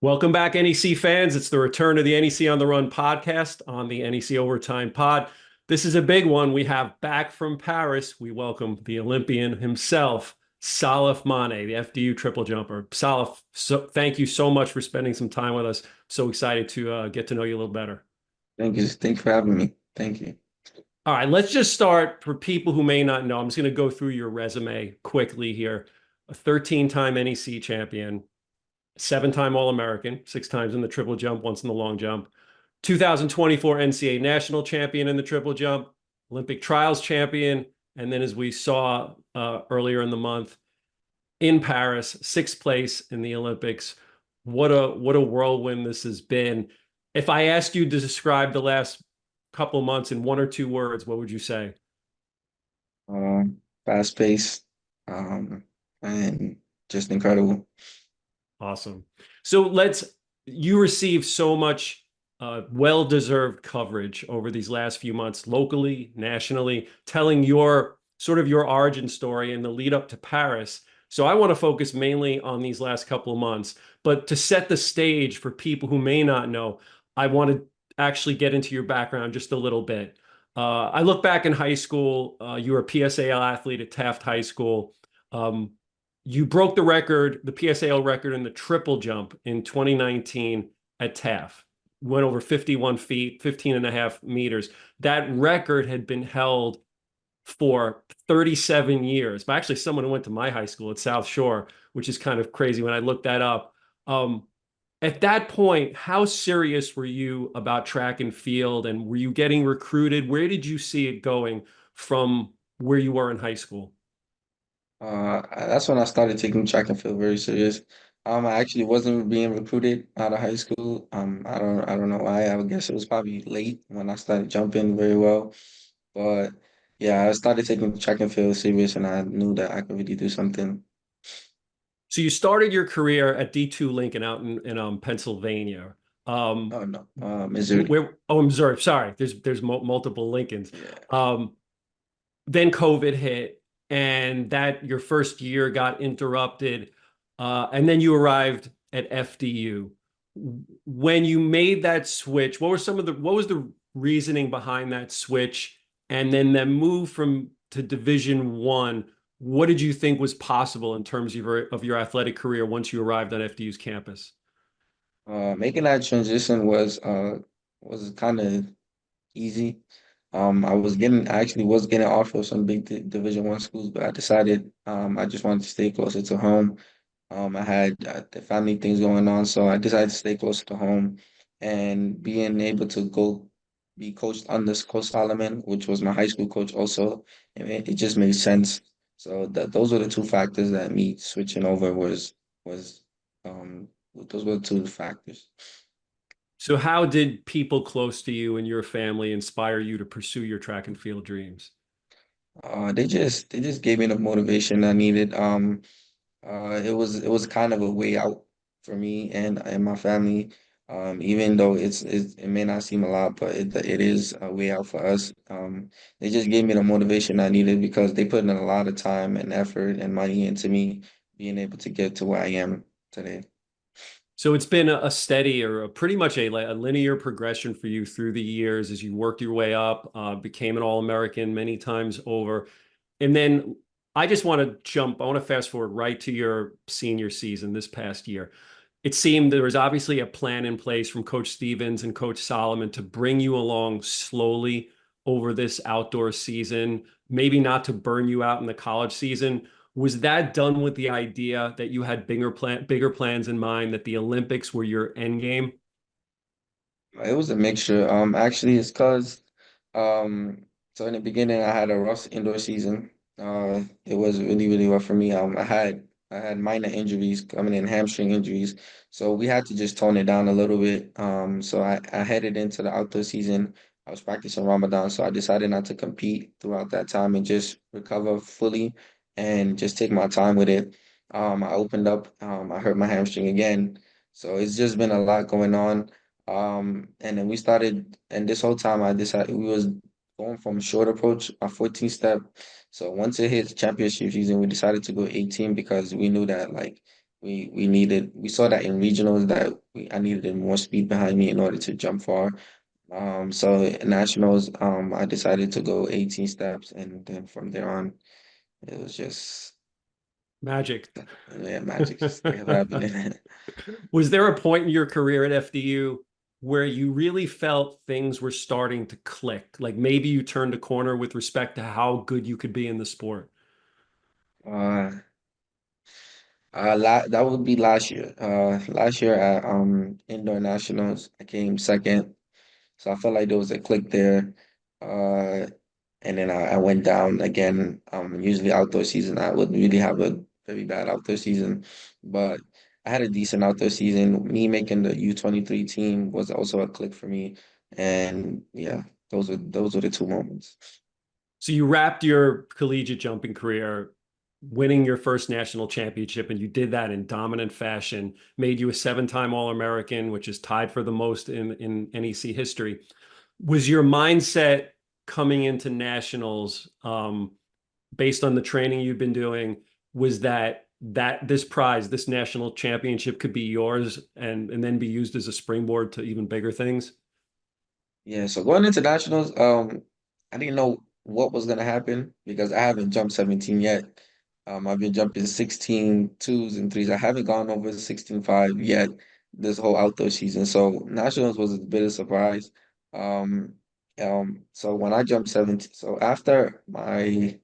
Welcome back, NEC fans. It's the return of the NEC on the Run podcast on the NEC Overtime Pod. This is a big one. We have back from Paris. We welcome the Olympian himself, Salif Mane, the FDU triple jumper. Salif, thank you so much for spending some time with us. So excited to get to know you a little better. Thank you. Thank you for having me. Thank you. All right, let's just start for people who may not know. I'm just going to go through your resume quickly here. A 13-time NEC champion, 7-time All-American, 6 times in the triple jump, once in the long jump, 2024 NCAA national champion in the triple jump, Olympic trials champion, and then as we saw earlier in the month in Paris, 6th place in the Olympics. What a whirlwind this has been. If I asked you to describe the last couple of months in 1 or 2 words, what would you say? Fast paced, and just incredible. Awesome. So you received so much well-deserved coverage over these last few months, locally, nationally, telling your sort of your origin story and the lead up to Paris. So I want to focus mainly on these last couple of months, but to set the stage for people who may not know, I want to actually get into your background just a little bit. I look back in high school, you were a PSAL athlete at Taft High School. Um, you broke the record, the PSAL record in the triple jump in 2019 at Taft. Went over 51 feet, 15 and a half meters. That record had been held for 37 years by actually someone who went to my high school at South Shore, which is kind of crazy when I looked that up. At that point, how serious were you about track and field, and were you getting recruited? Where did you see it going from where you were in high school? That's when I started taking track and field very serious. I actually wasn't being recruited out of high school. I don't know why. I would guess it was probably late when I started jumping very well. But yeah, I started taking track and field serious, and I knew that I could really do something. So you started your career at D2 Lincoln out in Pennsylvania. Um, Oh no, Missouri. Missouri. Sorry, there's multiple Lincolns. Yeah. Um, then COVID hit, and that your first year got interrupted, and then you arrived at FDU. When you made that switch, what was the reasoning behind that switch, and then that move from to Division 1? What did you think was possible in terms of your athletic career once you arrived on FDU's campus? Making that transition was kind of easy. I actually was getting offers from big Division 1 schools, but I decided I just wanted to stay closer to home. I had the family things going on, so I decided to stay closer to home, and being able to go be coached under Coach Solomon, which was my high school coach also, it just made sense. So those were the two factors that me switching over was um those were the two factors. So how did people close to you and your family inspire you to pursue your track and field dreams? They just gave me the motivation I needed. It was kind of a way out for me and my family. Even though it may not seem a lot, but it is a way out for us. They just gave me the motivation I needed because they put in a lot of time and effort and money into me being able to get to where I am today. So it's been a steady or pretty much a linear progression for you through the years as you worked your way up, became an All-American many times over. And then I want to fast forward right to your senior season this past year. It seemed there was obviously a plan in place from Coach Stevens and Coach Solomon to bring you along slowly over this outdoor season, maybe not to burn you out in the college season. Was that done with the idea that you had bigger plans in mind, that the Olympics were your end game? It was a mixture. Actually, it's because um, so in the beginning I had a rough indoor season. It was really, really rough for me. I had minor injuries coming in, hamstring injuries, so we had to just tone it down a little bit. So I headed into the outdoor season. I was practicing Ramadan, so I decided not to compete throughout that time and just recover fully and just take my time with it. I opened up. I hurt my hamstring again, so it's just been a lot going on. And then we started, and this whole time I decided we was going from short approach, a 14 step. So once it hit championship season, we decided to go 18 because we knew that like we saw that in regionals that I needed more speed behind me in order to jump far. So in nationals, I decided to go 18 steps, and then from there on, it was just Magic. yeah, magic just kept happening. Was there a point in your career at FDU where you really felt things were starting to click? Like maybe you turned a corner with respect to how good you could be in the sport? Uh, that would be last year. Last year at indoor nationals, I came second. So I felt like there was a click there. Uh, and then I went down again. Usually outdoor season, I would really have a very bad outdoor season, but I had a decent outdoor season. Me making the U23 team was also a click for me. And yeah, those were the two moments. So you wrapped your collegiate jumping career winning your first national championship, and you did that in dominant fashion, made you a seven-time All-American, which is tied for the most in NEC history. Was your mindset coming into nationals, based on the training you've been doing, was that this prize, this national championship could be yours and then be used as a springboard to even bigger things? Yeah, so going into nationals, I didn't know what was gonna happen because I haven't jumped 17 yet. I've been jumping 16 twos and threes. I haven't gone over 16.5 yet this whole outdoor season. So nationals was a bit of surprise. Um, so when I jumped 17, so after my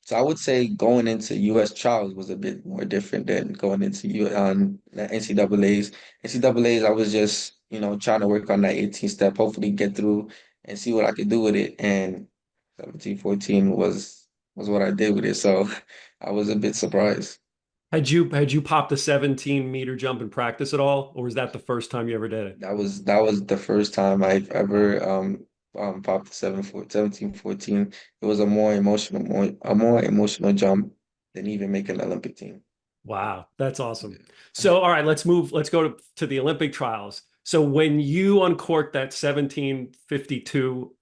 so I would say going into U.S. trials was a bit more different than going into the NCAA's. NCAA's, I was just, trying to work on that 18 step, hopefully get through and see what I could do with it. And 17, 14 was what I did with it. So I was a bit surprised. Had you popped a 17-meter jump in practice at all, or was that the first time you ever did it? That was the first time I've ever popped the 17, 14. It was a more emotional jump than even making the Olympic team. Wow, that's awesome. Yeah. So, all right, let's go to the Olympic trials. So when you uncorked that 1752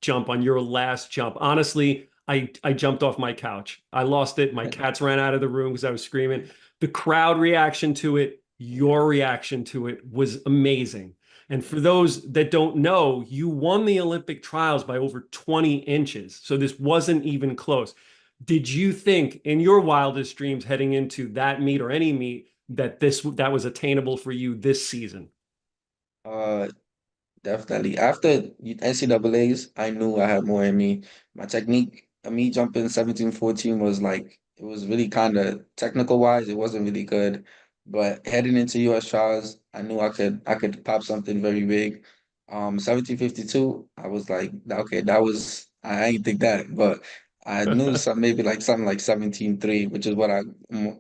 jump on your last jump, honestly, I jumped off my couch. I lost it. My cats ran out of the room because I was screaming. The crowd reaction to it, your reaction to it was amazing. And for those that don't know, you won the Olympic trials by over 20 inches. So this wasn't even close. Did you think in your wildest dreams heading into that meet or any meet that that was attainable for you this season? Uh, Definitely. After NCAA's, I knew I had more in me. My technique, me jumping 17, 14 was like, it was really kind of technical wise, it wasn't really good. But heading into US trials, I knew I could pop something very big. 1752, I was like, okay, I ain't think that, but I knew maybe like something like 17.3, which is what I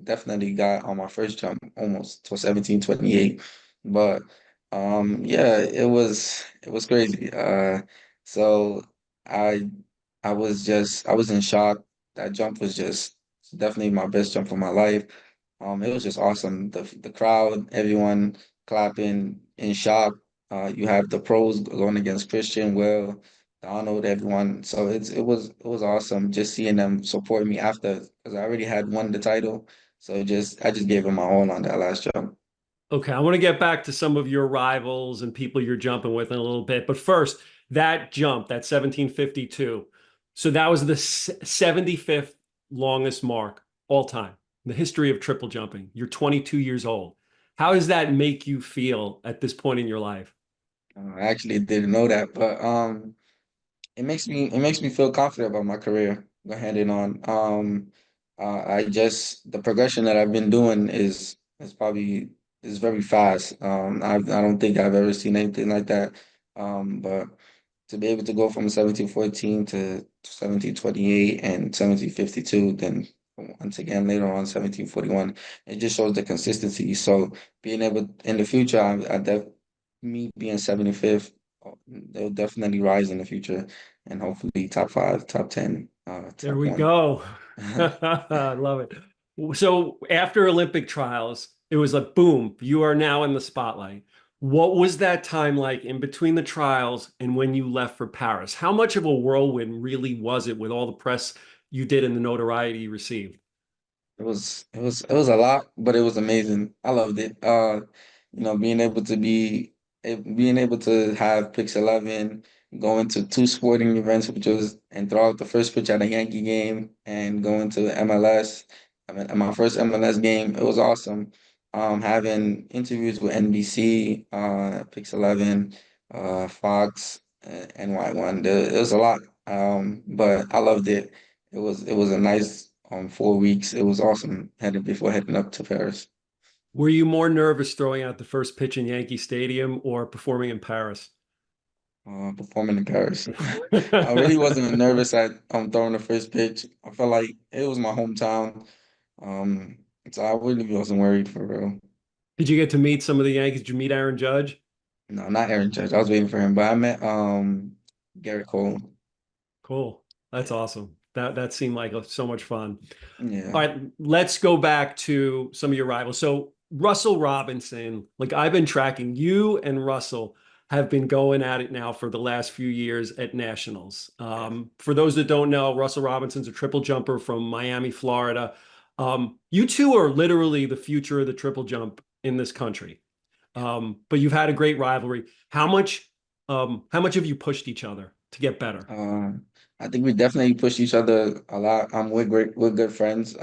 definitely got on my first jump, almost to 17.28. But yeah, it was crazy. So I I was in shock. That jump was just definitely my best jump of my life. It was just awesome. The crowd, everyone clapping in shock. You have the pros going against Christian, Will, Donald, everyone. So it was awesome just seeing them support me after because I already had won the title. So I just gave it my all on that last jump. Okay, I want to get back to some of your rivals and people you're jumping with in a little bit. But first, that jump, that 1752. So that was the 75th longest mark all time in the history of triple jumping. You're 22 years old. How does that make you feel at this point in your life? I actually didn't know that, but it makes me feel confident about my career heading on. I just the progression that I've been doing is very fast. I don't think I've ever seen anything like that. But to be able to go from 1714 to 1728 and 1752, then once again later on 1741, it just shows the consistency. So being able in the future, me being 75th, they'll definitely rise in the future and hopefully top five, top 10, There top we one. go. I love it. So after Olympic trials, it was like, boom, you are now in the spotlight. What was that time like in between the trials and when you left for Paris? How much of a whirlwind really was it with all the press you did and the notoriety you received? it was a lot, but it was amazing. I loved it. Being able to being able to have Pix 11, going to two sporting events, which was and throw out the first pitch at a Yankee game, and going to MLS. I mean, my first MLS game, it was awesome. Having interviews with NBC, Pix 11, Fox, NY1. It was a lot. But I loved it. It was a nice 4 weeks. It was awesome heading before heading up to Paris. Were you more nervous throwing out the first pitch in Yankee Stadium or performing in Paris? Performing in Paris. I really wasn't nervous at throwing the first pitch. I felt like it was my hometown. So I really wasn't worried for real. Did you get to meet some of the Yankees? Did you meet Aaron Judge? No, not Aaron Judge. I was waiting for him, but I met Garrett Cole. Cool. That's awesome. That seemed like so much fun. All Yeah. right, let's go back to some of your rivals. So Russell Robinson, like I've been tracking you and Russell have been going at it now for the last few years at nationals. Yeah. For those that don't know, Russell Robinson's a triple jumper from Miami, Florida. You two are literally the future of the triple jump in this country. But you've had a great rivalry. How much have you pushed each other to get better? I think we definitely push each other a lot. We're good friends.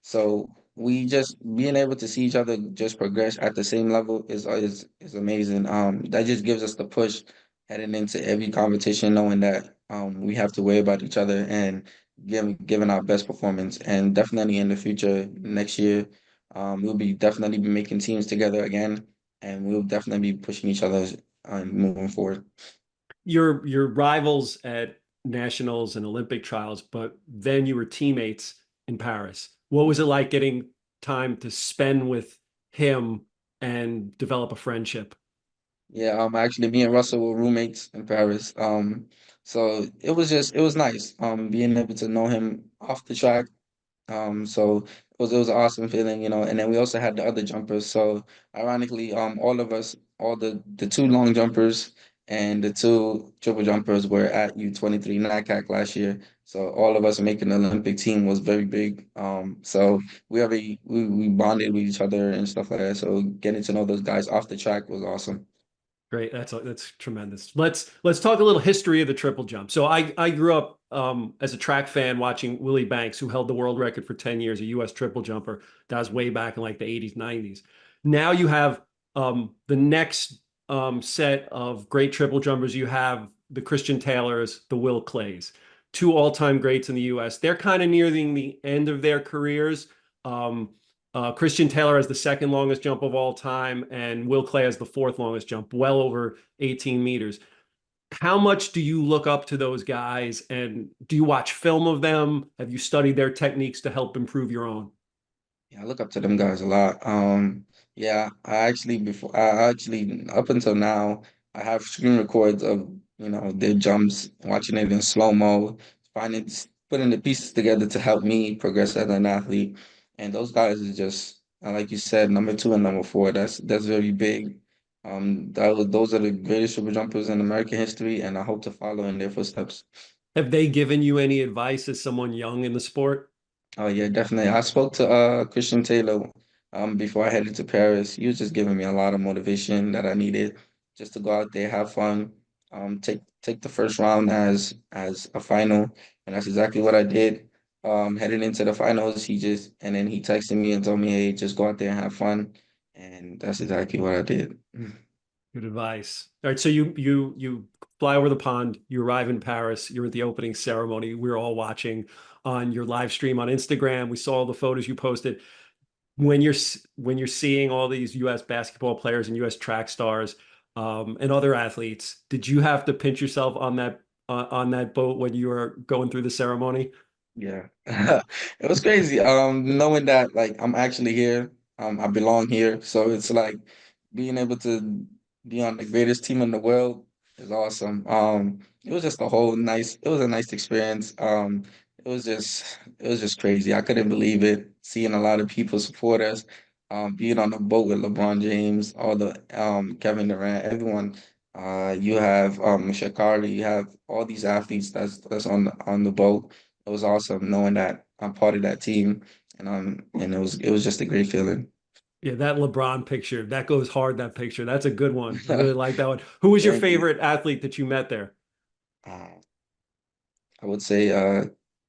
So we just being able to see each other just progress at the same level is amazing. That just gives us the push heading into every competition, knowing that we have to worry about each other and giving our best performance. And definitely in the future, next year, we'll be definitely be making teams together again, and we'll definitely be pushing each other moving forward. Your rivals at nationals and Olympic trials, but then you were teammates in Paris. What was it like getting time to spend with him and develop a friendship? Yeah, actually me and Russell were roommates in Paris. So it was nice. Being able to know him off the track. So it was an awesome feeling. And then we also had the other jumpers. So ironically, all of us, all the two long jumpers and the two triple jumpers were at U23 NICAC last year. So all of us making the Olympic team was very big. So we bonded with each other and stuff like that. So getting to know those guys off the track was awesome. Great, that's tremendous. Let's talk a little history of the triple jump. So I grew up as a track fan watching Willie Banks, who held the world record for 10 years, a U.S. triple jumper. That was way back in like the 80s, 90s. Now you have the next set of great triple jumpers. You have the Christian Taylors, the Will Clays, two all-time greats in the U.S. They're kind of nearing the end of their careers. Um, Christian Taylor has the second longest jump of all time, and Will Clay has the fourth longest jump, well over 18 meters. How much do you look up to those guys, and do you watch film of them? Have you studied their techniques to help improve your own? Yeah, I look up to them guys a lot. Yeah, I actually up until now, I have screen records of, their jumps, watching it in slow-mo, putting the pieces together to help me progress as an athlete. And those guys is just, like you said, number two and number four. That's very big. Those are the greatest super jumpers in American history, and I hope to follow in their footsteps. Have they given you any advice as someone young in the sport? Oh yeah, definitely. I spoke to Christian Taylor before I headed to Paris. He was just giving me a lot of motivation that I needed just to go out there, have fun, take the first round as a final, and that's exactly what I did. Heading into the finals, and then he texted me and told me, "Hey, just go out there and have fun," and that's exactly what I did. Good advice. All right, so you fly over the pond, you arrive in Paris, you're at the opening ceremony. We're all watching on your live stream on Instagram. We saw all the photos you posted. When you're seeing all these U.S. basketball players and U.S. track stars and other athletes, did you have to pinch yourself on that boat when you were going through the ceremony? Yeah. It was crazy. Knowing that like I'm actually here, I belong here. So it's like being able to be on the greatest team in the world is awesome. It was just it was a nice experience. It was just crazy. I couldn't believe it, seeing a lot of people support us, being on the boat with LeBron James, all the Kevin Durant, everyone. You have Sha'Carri, you have all these athletes that's on the boat. It was awesome knowing that I'm part of that team and it was just a great feeling. Yeah, that LeBron picture, that goes hard, that picture. That's a good one. I really like that one. Who was your Thank you. favorite athlete that you met there? Uh, I would say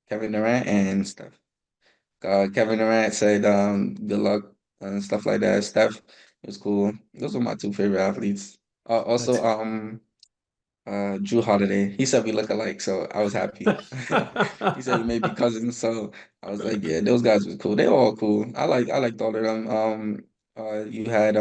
Kevin Durant and Steph. Kevin Durant said good luck and stuff like that. Steph, it was cool. Those were my two favorite athletes. Also, That's Drew Holiday. He said we look alike, so I was happy. He said we may be cousins, so I was like, yeah, those guys was cool. They were all cool. I liked all of them. You had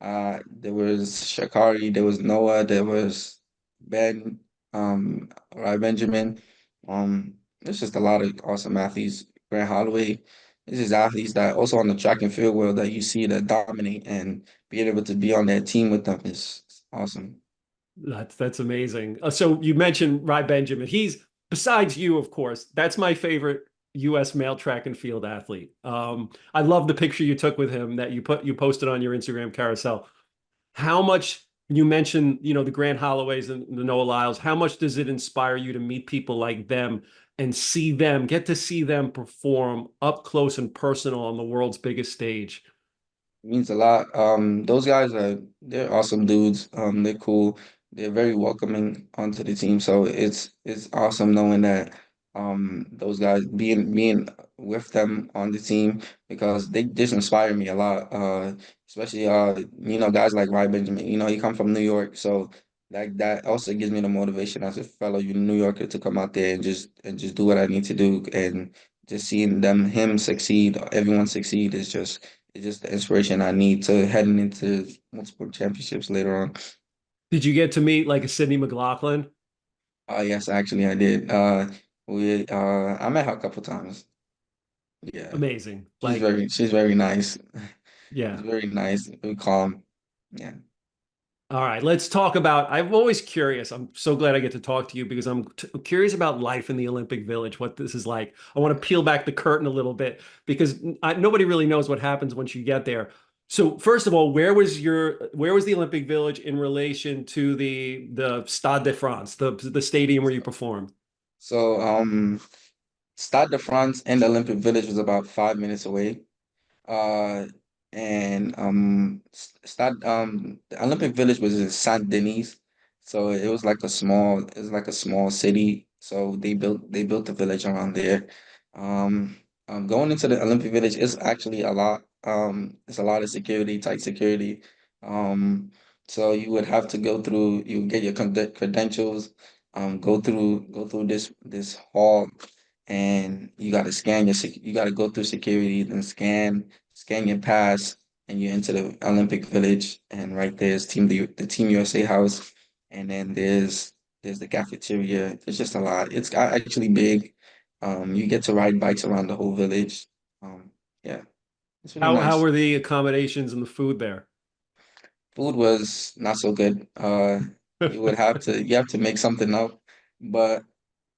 there was Shakari, there was Noah, there was Ben, Rai Benjamin. There's just a lot of awesome athletes. Grant Holloway. This is athletes that also on the track and field world that you see that dominate and being able to be on that team with them is awesome. that's amazing. So you mentioned Rai Benjamin. He's besides you, of course. That's my favorite U.S. male track and field athlete. I love the picture you took with him that you posted on your Instagram carousel. How much you mentioned, the Grant Holloways and the Noah Lyles, how much does it inspire you to meet people like them and get to see them perform up close and personal on the world's biggest stage? Means a lot. Those guys they're awesome dudes. They're cool. They're very welcoming onto the team. So it's awesome knowing that those guys being with them on the team because they just inspire me a lot. Especially guys like Ry Benjamin. He come from New York, so that also gives me the motivation as a fellow New Yorker to come out there and just do what I need to do and just seeing him succeed, everyone succeed is just it's just the inspiration I need to heading into multiple championships later on. Did you get to meet like a Sydney McLaughlin? Yes, actually I did. I met her a couple times. Yeah. Amazing. She's Like, very nice. She's yeah. very nice, very calm. Yeah. All right, let's talk about. I'm always curious. I'm so glad I get to talk to you because I'm curious about life in the Olympic Village, what this is like. I want to peel back the curtain a little bit because nobody really knows what happens once you get there. So, first of all, where was the Olympic Village in relation to the Stade de France, the stadium where you performed? So Stade de France and the Olympic Village was about 5 minutes away. Uh, and the Olympic Village was in Saint Denis, so it was like a small city. So they built the village around there. Um, Going into the Olympic Village is actually a lot. It's a lot of security, tight security. Um, so you would have to you get your credentials, go through this hall, and you got to go through security, then scan your pass, and you enter the Olympic Village, and right there's the Team USA house, and then there's the cafeteria. It's just a lot. It's actually big. You get to ride bikes around the whole village. Um, yeah, it's really How nice. were the accommodations and the food there? Food was not so good. You have to make something up, but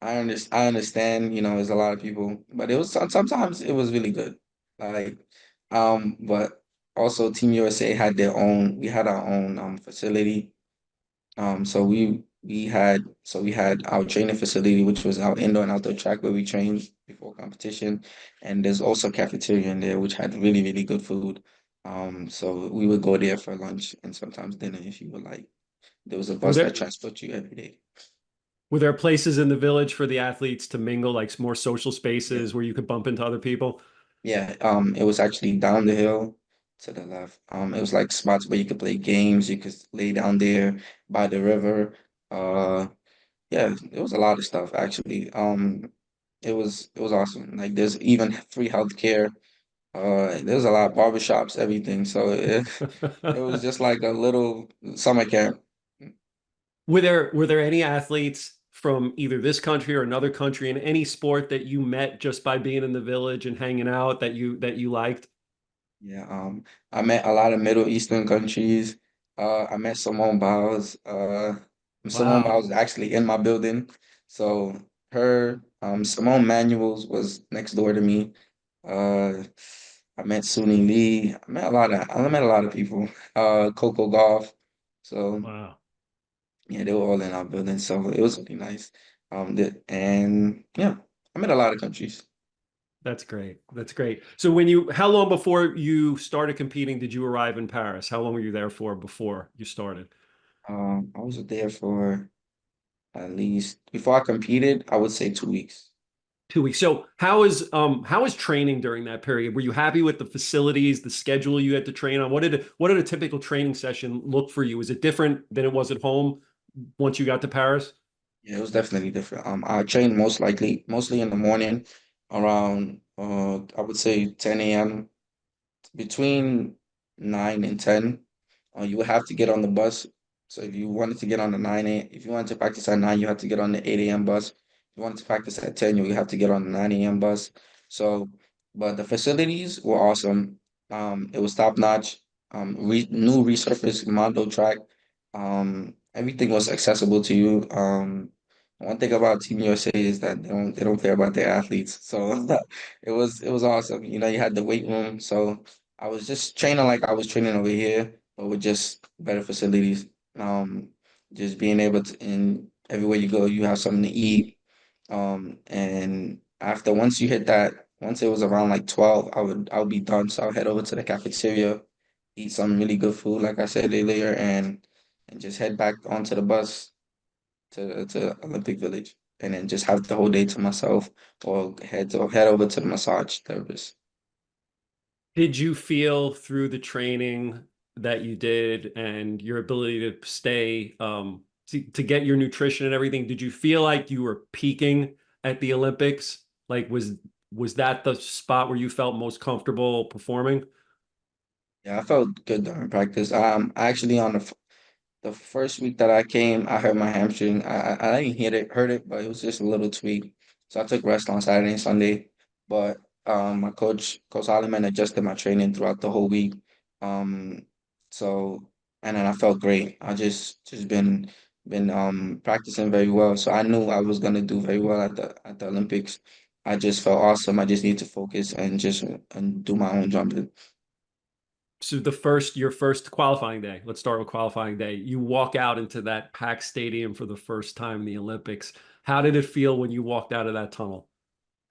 I understand, there's a lot of people, but sometimes it was really good. Like, but also Team USA we had our own facility. So we had our training facility, which was our indoor and outdoor track where we trained before competition, and there's also cafeteria in there which had really, really good food. So we would go there for lunch and sometimes dinner if you would like. There was a Were bus that there transports you every day. were there places in the village for the athletes to mingle, like more social Yeah. spaces where you could bump into other people? Yeah, it was actually down the hill to the left. It was like spots where you could play games, you could lay down there by the river. Uh, yeah, it was a lot of stuff actually. It was awesome. Like there's even free healthcare. There's a lot of barbershops, everything. So it was just like a little summer camp. Were there any athletes from either this country or another country in any sport that you met just by being in the village and hanging out that you liked? Yeah, I met a lot of Middle Eastern countries. I met Simone Biles. Simone Wow. Biles is actually in my building. So Simone Manuels was next door to me. Uh, I met Suni Lee. I met a lot of people. Coco Golf. So Wow. yeah, they were all in our building. So it was really nice. And yeah, I met a lot of countries. That's great. That's great. So how long before you started competing did you arrive in Paris? How long were you there for before you started? I was there for at least before I competed, I would say 2 weeks. 2 weeks. So how is training during that period? Were you happy with the facilities, the schedule you had to train on? What did a typical training session look for you? Was it different than it was at home once you got to Paris? Yeah, it was definitely different. I trained mostly in the morning around I would say 10 a.m. between 9 and 10. You would have to get on the bus. So if you wanted to get on the if you wanted to practice at 9, you had to get on the 8 a.m. bus. If you wanted to practice at 10, you would have to get on the 9 a.m. bus. So, but the facilities were awesome. It was top notch. New resurfaced Mondo track. Everything was accessible to you. One thing about Team USA is that they don't care about their athletes. So it was awesome. You had the weight room, so I was just training like I was training over here, but with just better facilities. Um, just being able to, and everywhere you go, you have something to eat. And once you hit that, once it was around like 12, I would be done. So I'll head over to the cafeteria, eat some really good food, like I said earlier, and just head back onto the bus to Olympic Village, and then just have the whole day to myself, or head over to the massage therapist. Did you feel through the training that you did and your ability to stay to get your nutrition and everything, did you feel like you were peaking at the Olympics? Like was that the spot where you felt most comfortable performing? Yeah, I felt good during practice. Actually on the first week that I came, I hurt my hamstring. I didn't hurt it, but it was just a little tweak. So I took rest on Saturday and Sunday. But my Coach Holliman, adjusted my training throughout the whole week. Um, so and then I felt great. I just been practicing very well. So I knew I was gonna do very well at the Olympics. I just felt awesome. I just need to focus and do my own jumping. So your first qualifying day, let's start with qualifying day. You walk out into that packed stadium for the first time in the Olympics. How did it feel when you walked out of that tunnel?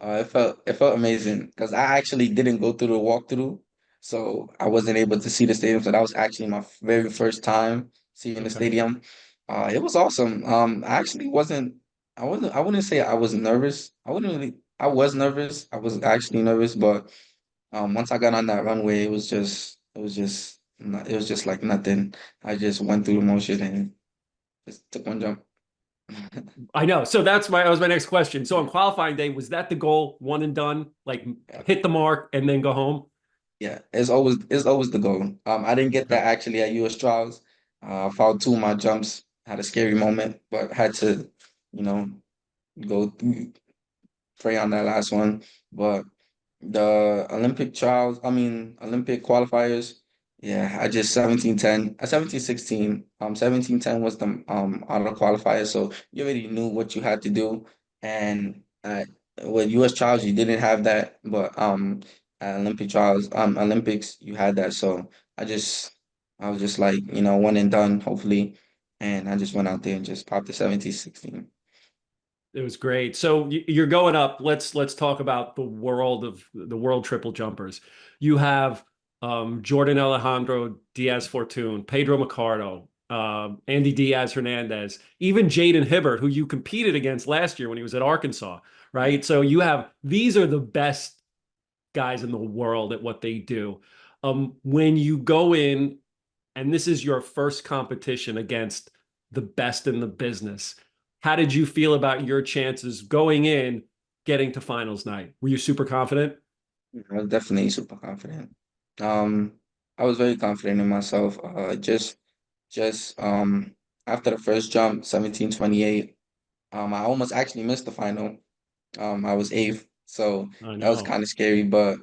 It felt amazing because I actually didn't go through the walkthrough, so I wasn't able to see the stadium. So that was actually my very first time seeing the Okay. stadium. It was awesome. I actually wasn't. I wouldn't say I was nervous. I wouldn't really. I was nervous. I was actually nervous, but once I got on that runway, it was just like nothing. I just went through the motion and just took one jump. I know. So that was my next question. So on qualifying day, was that the goal, one and done? Like Yeah. hit the mark and then go home? Yeah, it's always the goal. I didn't get Okay. that actually at US trials. I fouled two of my jumps, had a scary moment, but had to, you know, go through, pray on that last one. But the Olympic trials, I mean Olympic qualifiers, yeah, I just 17:10, 17:16. 17:10 was the auto qualifier, so you already knew what you had to do. And with US trials you didn't have that, but at Olympic trials, Olympics you had that. So I was just like, one and done, hopefully. And I just went out there and just popped the 17:16. It was great. So you're going up. Let's talk about the world triple jumpers. You have Jordan Alejandro Diaz Fortune, Pedro Micardo, Andy Diaz Hernandez, even Jaden Hibbert, who you competed against last year when he was at Arkansas, Yeah. right? So you have these are the best guys in the world at what they do. When you go in and this is your first competition against the best in the business, how did you feel about your chances going in, getting to finals night? Were you super confident? I was definitely super confident. Um, I was very confident in myself. Just after the first jump, 17:28, I almost actually missed the final. I was eighth, so I that was know. kind of scary, but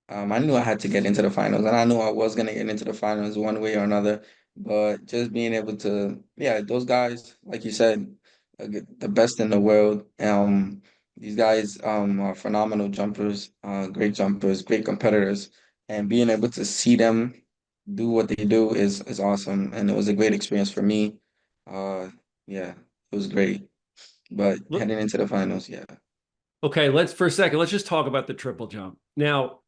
I knew I had to get into the finals, and I knew I was gonna get into the finals one way or another. But just being able to, yeah, those guys, like you said, the best in the world. These guys are phenomenal jumpers, great jumpers, great competitors, and being able to see them do what they do is awesome, and it was a great experience for me. Uh, yeah, it was great. But Look, heading into the finals, yeah. Okay, let's for a second, let's just talk about the triple jump. Now,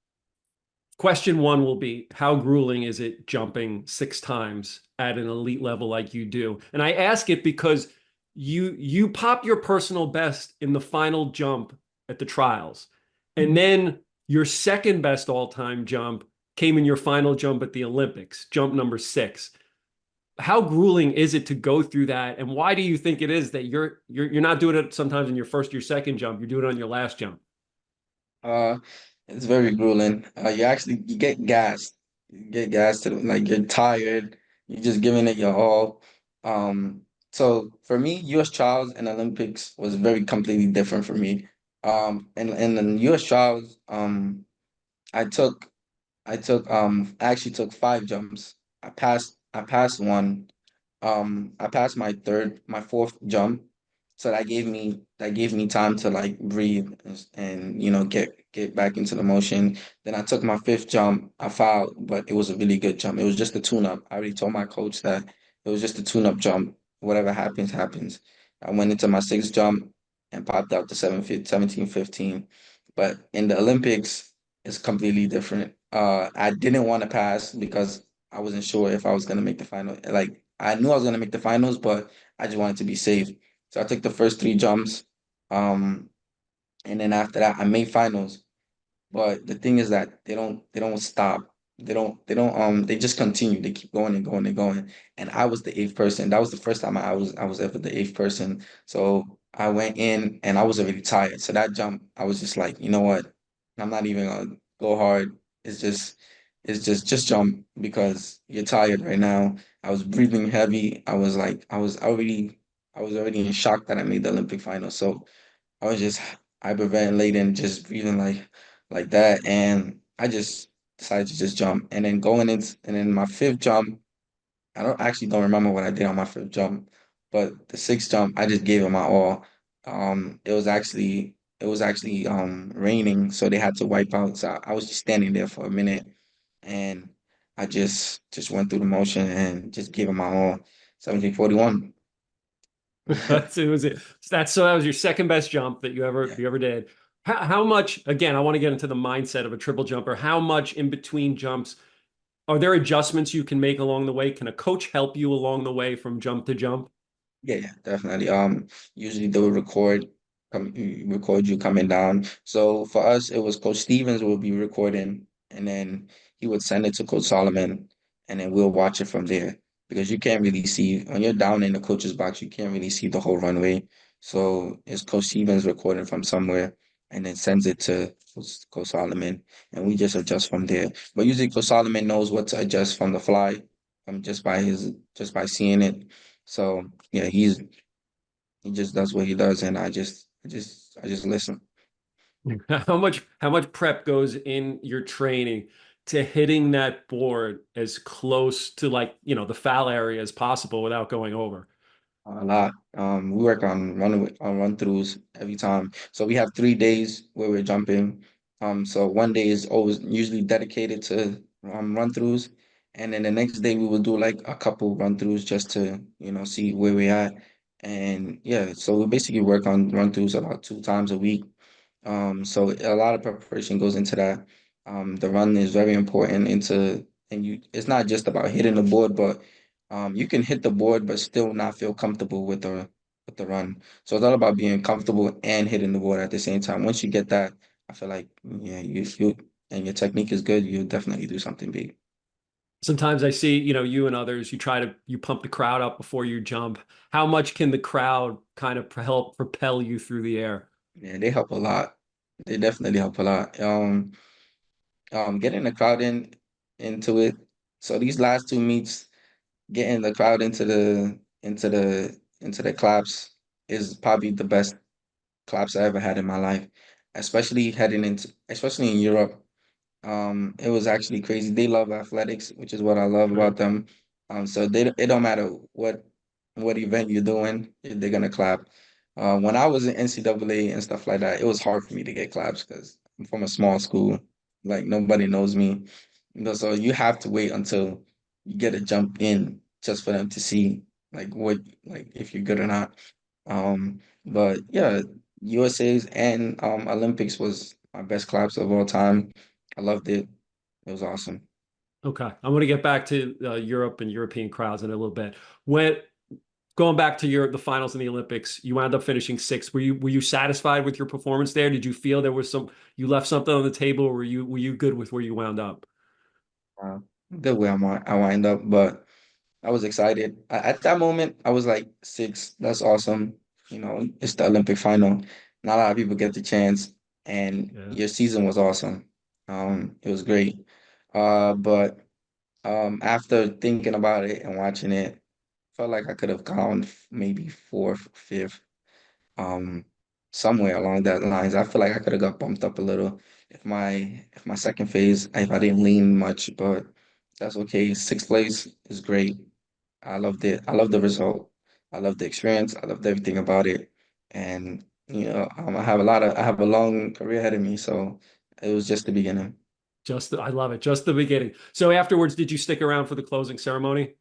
question one will be how grueling is it jumping 6 times at an elite level like you do? And I ask it because you pop your personal best in the final jump at the trials. And then your second best all-time jump came in your final jump at the Olympics, jump number 6. How grueling is it to go through that? And why do you think it is that you're not doing it sometimes in your first, your second jump, you're doing it on your last jump? Uh, it's very grueling. You get gassed. You get gassed to like you're tired. You're just giving it your all. So for me, U.S. trials and Olympics was very completely different for me. And in U.S. trials, I took I actually took 5 jumps. I passed one. I passed my fourth jump. So that gave me time to like breathe and get back into the motion. Then I took my fifth jump. I fouled, but it was a really good jump. It was just a tune-up. I already told my coach that it was just a tune-up jump. Whatever happens, happens. I went into my sixth jump and popped out to 17:15. But in the Olympics, it's completely different. I didn't want to pass because I wasn't sure if I was gonna make the final. Like I knew I was gonna make the finals, but I just wanted to be safe. So I took the first 3 jumps, um, and then after that, I made finals. But the thing is that they don't stop. They just continue. They keep going and going and going. And I was the eighth person. That was the first time I was ever the eighth person. So I went in and I was already tired. So that jump, I was just like, you know what? I'm not even gonna go hard. Just jump because you're tired right now. I was breathing heavy. I was already in shock that I made the Olympic final. So I was just hyperventilating, just breathing like that, and I just decided to just jump. And then my fifth jump, don't remember what I did on my fifth jump, but the sixth jump, I just gave it my all. It was actually raining, so they had to wipe out. So I was just standing there for a minute, and I just went through the motion and just gave it my all. 17:41. That's it was it. So that was your second best jump that Yeah. you ever did. How much, again, I want to get into the mindset of a triple jumper. How much in between jumps are there adjustments you can make along the way? Can a coach help you along the way from jump to jump? Yeah, definitely. Usually they will record you coming down. So for us, it was Coach Stevens will be recording, and then he would send it to Coach Solomon, and then we'll watch it from there because you can't really see when you're down in the coach's box, you can't really see the whole runway. So it's Coach Stevens recording from somewhere, and then sends it to Coach Solomon, and we just adjust from there. But usually Coach Solomon knows what to adjust from the fly, just by seeing it. So yeah, he just does what he does, and I just listen. How much prep goes in your training to hitting that board as close to like, the foul area as possible without going over? A lot. We work on run throughs every time. So we have 3 days where we're jumping. So one day is always usually dedicated to run throughs, and then the next day we will do like a couple run throughs just to see where we're at. And yeah, so we basically work on run throughs about 2 times a week. So a lot of preparation goes into that. The run is very important and it's not just about hitting the board, but you can hit the board but still not feel comfortable with the run. So it's all about being comfortable and hitting the board at the same time. Once you get that, I feel like yeah, you and your technique is good, you'll definitely do something big. Sometimes I see, you and others, you pump the crowd up before you jump. How much can the crowd kind of help propel you through the air? Yeah, they help a lot. They definitely help a lot. Getting the crowd into it. So these last 2 meets, getting the crowd into the claps is probably the best claps I ever had in my life, especially in Europe. It was actually crazy. They love athletics, which is what I love Right. about them. So it don't matter what event you're doing, they're gonna clap. When I was in NCAA and stuff like that, it was hard for me to get claps because I'm from a small school, like nobody knows me. So you have to wait until you get a jump in just for them to see like if you're good or not. But yeah, USA's and Olympics was my best claps of all time. I loved it. It was awesome. Okay, I'm going to get back to Europe and European crowds in a little bit. When going back to the finals in the Olympics, you wound up finishing sixth. Were you satisfied with your performance there? Did you feel there was you left something on the table, or were you good with where you wound up? Uh, Good way I wind up, but I was excited. At that moment, I was like six. That's awesome. It's the Olympic final. Not a lot of people get the chance, and Yeah, your season was awesome. It was great. But after thinking about it and watching it, felt like I could have gone maybe fourth, fifth, um, somewhere along that lines. I feel like I could have got bumped up a little if my second phase, if I didn't lean much, but that's okay. Sixth place is great. I loved it. I loved the result. I loved the experience. I loved everything about it. And I have a long career ahead of me, so it was just the beginning. I love it. Just the beginning. So afterwards, did you stick around for the closing ceremony?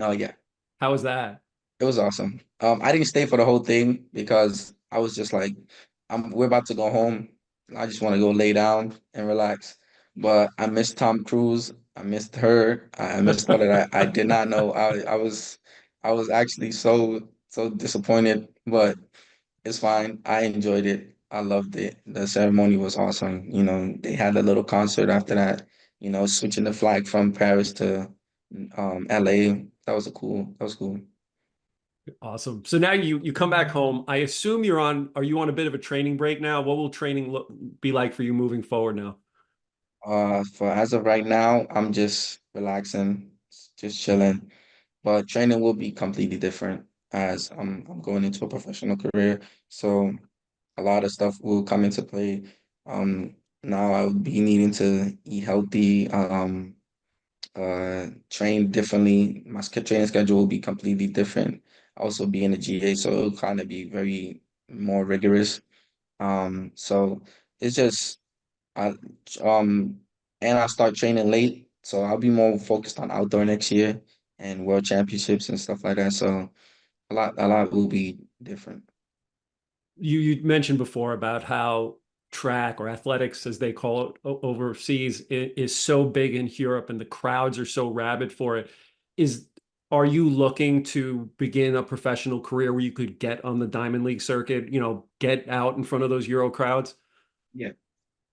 Oh yeah. How was that? It was awesome. I didn't stay for the whole thing because I was just like, we're about to go home. I just want to go lay down and relax. But I missed Tom Cruise. I missed her. I missed all that. I did not know. I was actually so disappointed, but it's fine. I enjoyed it. I loved it. The ceremony was awesome. They had a little concert after that, switching the flag from Paris to LA. That was cool. Awesome. So now you come back home. I assume are you on a bit of a training break now? What will training be like for you moving forward now? For as of right now, I'm just relaxing, just chilling. But training will be completely different as I'm going into a professional career. So a lot of stuff will come into play. Now I'll be needing to eat healthy, train differently. My training schedule will be completely different. Also being a GA, so it'll kind of be very more rigorous. So it's just I um and I start training late, so I'll be more focused on outdoor next year and world championships and stuff like that. So a lot will be different. You mentioned before about how track or athletics, as they call it overseas, is so big in Europe and the crowds are so rabid for it. Is Are you looking to begin a professional career where you could get on the Diamond League circuit, get out in front of those Euro crowds? Yeah.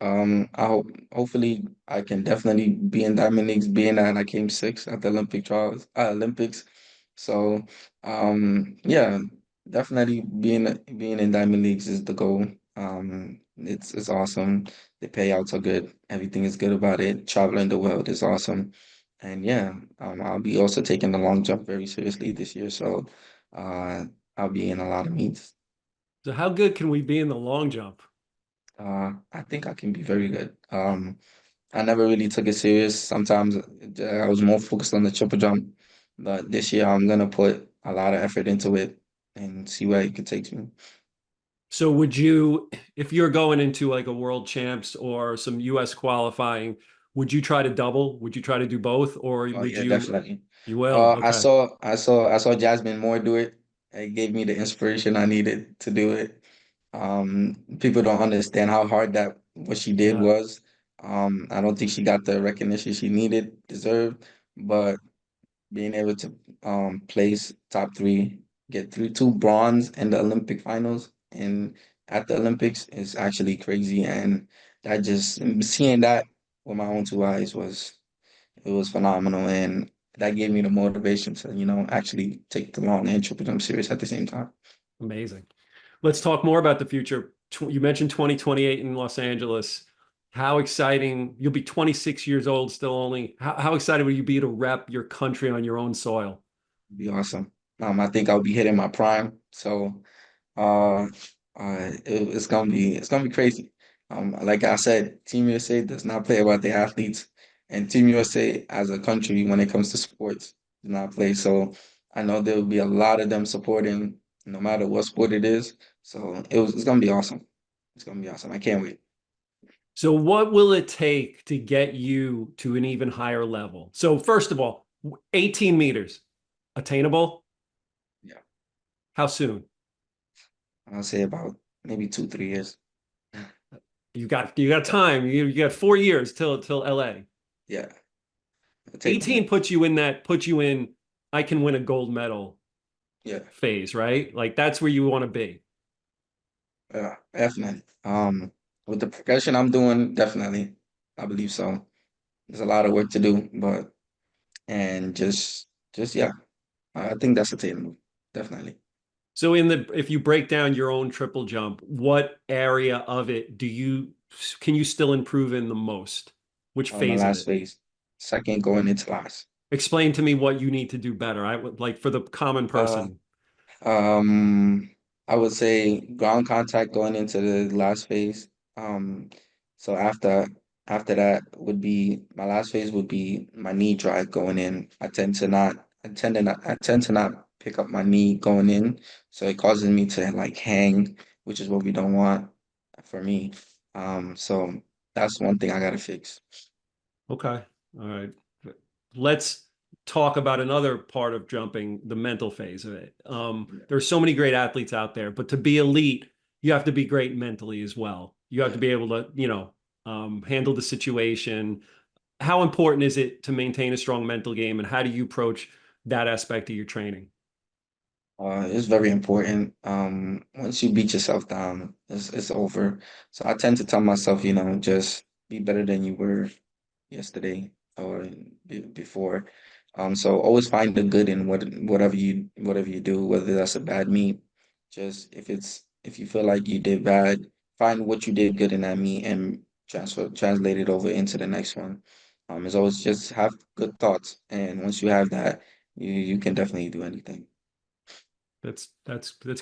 Hopefully I can definitely be in Diamond Leagues, being that I came sixth at the Olympics. So yeah, definitely being in Diamond Leagues is the goal. It's awesome. The payouts are good. Everything is good about it. Traveling the world is awesome. And yeah, I'll be also taking the long jump very seriously this year. So uh I'll be in a lot of meets. So how good can we be in the long jump? I think I can be very good. I never really took it serious. Sometimes I was more focused on the triple jump, but this year I'm gonna put a lot of effort into it and see where it could take me. So would you, if you're going into like a world champs or some US qualifying, would you try to double? Would you try to do both, or Oh would yeah, definitely. you will? I Okay. saw I saw Jasmine Moore do it. It gave me the inspiration I needed to do it. People don't understand how hard that what she did Yeah. was. I don't think she got the recognition she deserved, but being able to place top three, get through two bronze in the Olympic finals and at the Olympics is actually crazy. And that just seeing that with my own two eyes was phenomenal. And that gave me the motivation to, actually take the long and triple jump serious at the same time. Amazing. Let's talk more about the future. You mentioned 2028 in Los Angeles. How exciting. You'll be 26 years old still only. How excited will you be to rep your country on your own soil? Be awesome. I think I'll be hitting my prime. So Uh, it's gonna be crazy. Like I said, Team USA does not play about the athletes, and Team USA as a country when it comes to sports does not play. So I know there will be a lot of them supporting, no matter what sport it is. So it's gonna be awesome. It's gonna be awesome. I can't wait. So what will it take to get you to an even higher level? So first of all, 18 meters, attainable? Yeah, How soon? I'll say about maybe 2, 3 years. You got time. You got 4 years till LA. Yeah, it'll take a 18 minute. puts you in I can win a gold medal Yeah, phase, right? Like that's where you want to be. yeah, definitely. With the progression I'm doing, definitely, I believe so. There's a lot of work to do, but and just yeah, I think that's attainable, definitely. So if you break down your own triple jump, what area of it can you still improve in the most? Which My phase of last it? phase, second going into last. Explain to me what you need to do better. I would like for the common Uh, person. Um, I would say ground contact going into the last phase. Um, so after that would be my last phase would be my knee drive going in. I tend to not pick up my knee going in, so it causes me to like hang, which is what we don't want for me. So that's one thing I gotta fix. Okay. All right. Let's talk about another part of jumping, the mental phase of it. There's so many great athletes out there, but to be elite, you have to be great mentally as well. You have to Yeah. be able to, handle the situation. How important is it to maintain a strong mental game, and how do you approach that aspect of your training? It's very important. Once you beat yourself down, it's over. So I tend to tell myself, just be better than you were yesterday or before. So always find the good in whatever you do, whether that's a bad meet. Just if you feel like you did bad, find what you did good in that meet and translate it over into the next one. It's always just have good thoughts, and once you have that, you can definitely do anything. That's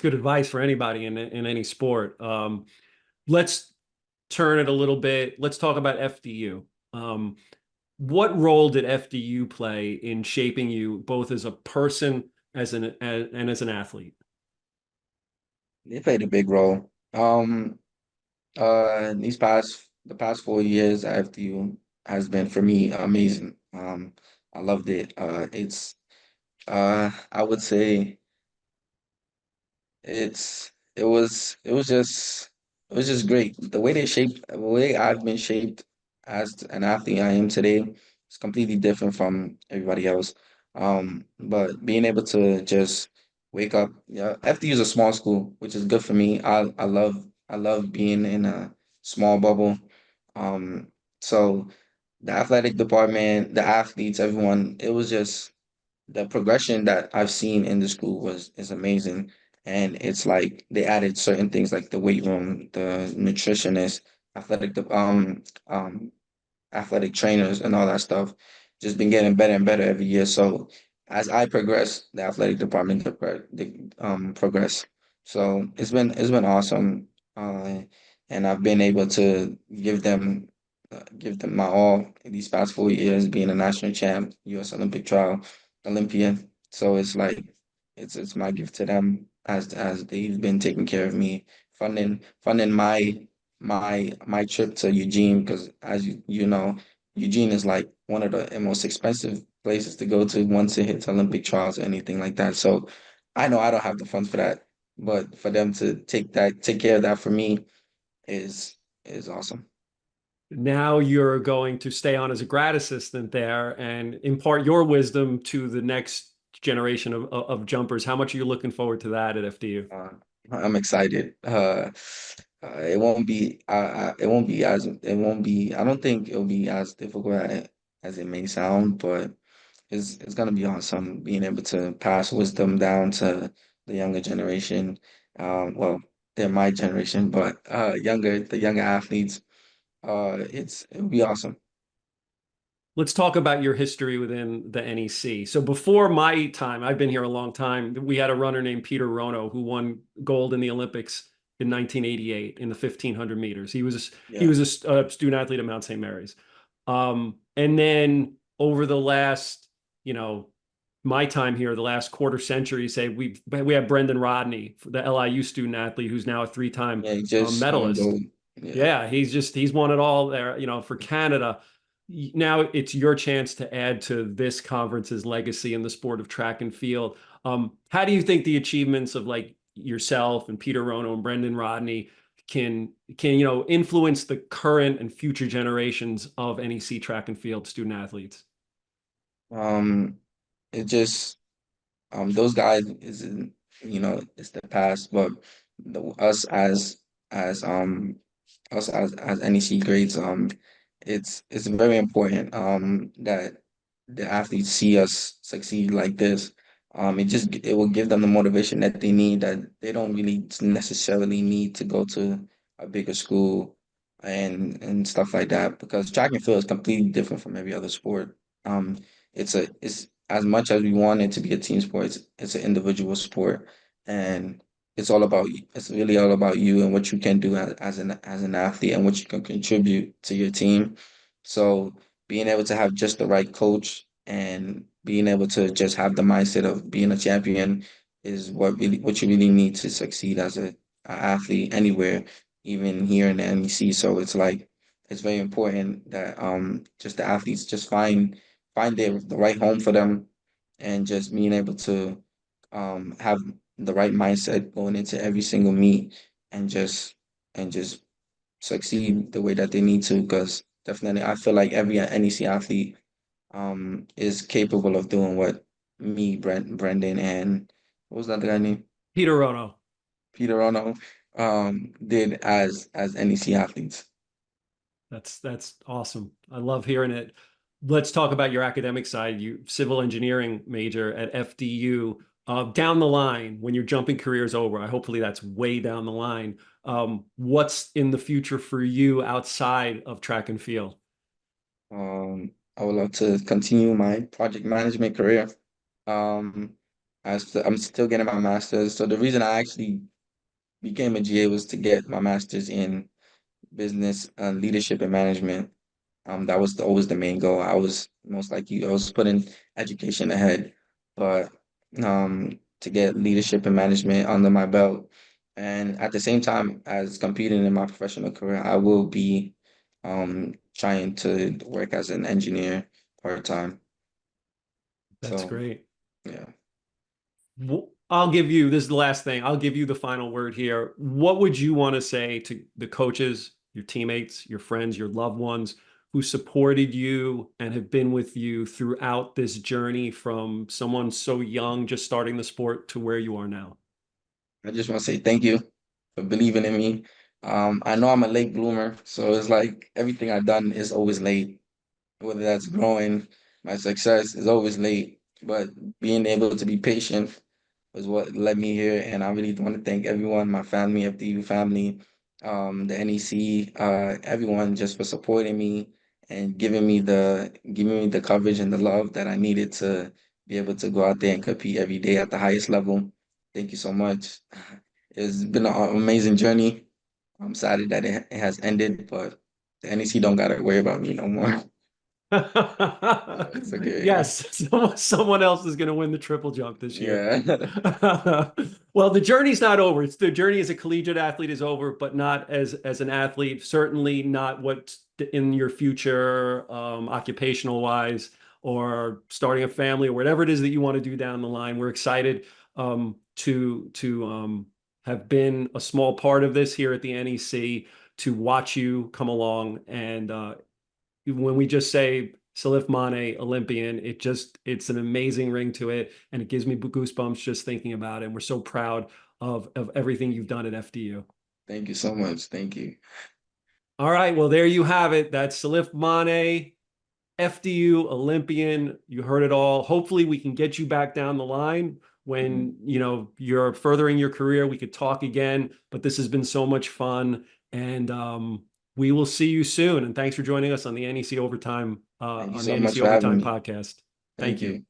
good advice for anybody in any sport. Let's turn it a little bit. Let's talk about FDU. What role did FDU play in shaping you both as a person and as an athlete? They played a big role. The past 4 years at FDU has been for me amazing. I loved it. I would say it was just great. The way I've been shaped as an athlete I am today is completely different from everybody else. But being able to just wake up, yeah, FDU is a small school, which is good for me. I love being in a small bubble. Um, so the athletic department, the athletes, everyone, it was just the progression that I've seen in the school was is amazing. And it's like they added certain things like the weight room, the nutritionist, athletic athletic trainers and all that stuff. Just been getting better and better every year. So as I progress, the athletic department progress. So it's been awesome. And I've been able to give them my all in these past 4 years, being a national champ, U.S. Olympic trial Olympian. So it's like it's my gift to them as they've been taking care of me, funding my trip to Eugene because as you know, Eugene is like one of the most expensive places to go to once it hits Olympic trials or anything like that. So I know I don't have the funds for that, but for them to take care of that for me is is awesome. Now you're going to stay on as a grad assistant there and impart your wisdom to the next generation of jumpers. How much are you looking forward to that at FDU? Uh, I'm excited. It won't be. It won't be as. It won't be. I don't think it'll be as difficult as it may sound, but it's gonna be awesome being able to pass wisdom down to the younger generation. Well, they're my generation, but the younger athletes. It'll be awesome. Let's talk about your history within the NEC. So before my time, I've been here a long time. We had a runner named Peter Rono who won gold in the Olympics in 1988 in the 1500 meters. He Yeah, was a student athlete at Mount St. Mary's. And then over the last, you know, my time here, the last quarter century, say we have Brendan Rodney, the LIU student athlete, who's now a three-time yeah. He just won medalist. gold. Yeah. Yeah, he's won it all there, for Canada. Now it's your chance to add to this conference's legacy in the sport of track and field. How do you think the achievements of like yourself and Peter Rono and Brendan Rodney can influence the current and future generations of NEC track and field student athletes? Um, it just those guys it's the past, but us as as NEC grades, it's very important that the athletes see us succeed like this. It will give them the motivation that they need, that they don't really necessarily need to go to a bigger school and stuff like that, because track and field is completely different from every other sport. It's as much as we want it to be a team sport, it's an individual sport, and it's really all about you and what you can do as an athlete and what you can contribute to your team. So being able to have just the right coach and being able to just have the mindset of being a champion is what you really need to succeed as a athlete anywhere, even here in the NEC. So it's like it's very important that just the athletes just find the right home for them, and just being able to have the right mindset going into every single meet, and just succeed the way that they need to. Because definitely, I feel like every NEC athlete is capable of doing what Brendan, and what was that other guy name? Peter Rono. Peter Ono did as NEC athletes. That's awesome. I love hearing it. Let's talk about your academic side. You civil engineering major at FDU. Down the line, when your jumping career is over, hopefully that's way down the line. What's in the future for you outside of track and field? I would love to continue my project management career. Um, I'm still getting my master's. So the reason I actually became a GA was to get my master's in business leadership and management. That was always the main goal. I was most like you, I was putting education ahead, but to get leadership and management under my belt. And at the same time as competing in my professional career, I will be trying to work as an engineer part-time. That's So great. yeah. I'll give you this is the last thing. I'll give you the final word here. What would you want to say to the coaches, your teammates, your friends, your loved ones who supported you and have been with you throughout this journey from someone so young, just starting the sport, to where you are now? I just want to say thank you for believing in me. I know I'm a late bloomer, so it's like everything I've done is always late. Whether that's growing, my success is always late. But being able to be patient was what led me here. And I really want to thank everyone, my family, FDU family, the NEC, everyone just for supporting me and giving me the coverage and the love that I needed to be able to go out there and compete every day at the highest level. Thank you so much. It's been an amazing journey. I'm sad that it has ended, but the NEC don't gotta worry about me no more. Yeah, it's okay. Yes, someone else is going to win the triple jump this year. Yeah. Well, the journey's not over. It's the journey as a collegiate athlete is over, but not as an athlete. Certainly not what's in your future, occupational wise, or starting a family, or whatever it is that you want to do down the line. We're excited to have been a small part of this here at the NEC, to watch you come along. And when we just say Salif Mane Olympian, it's an amazing ring to it, and it gives me goosebumps just thinking about it. And we're so proud of everything you've done at FDU. Thank you so much. Thank you. All right, well, there you have it. That's Salif Mane, FDU Olympian. You heard it all. Hopefully, we can get you back down the line Mhm. when you're furthering your career. We could talk again, but this has been so much fun, and we will see you soon. And thanks for joining us on the NEC Thank you on the so much NEC for having Overtime me. podcast. Thank Thank you. you.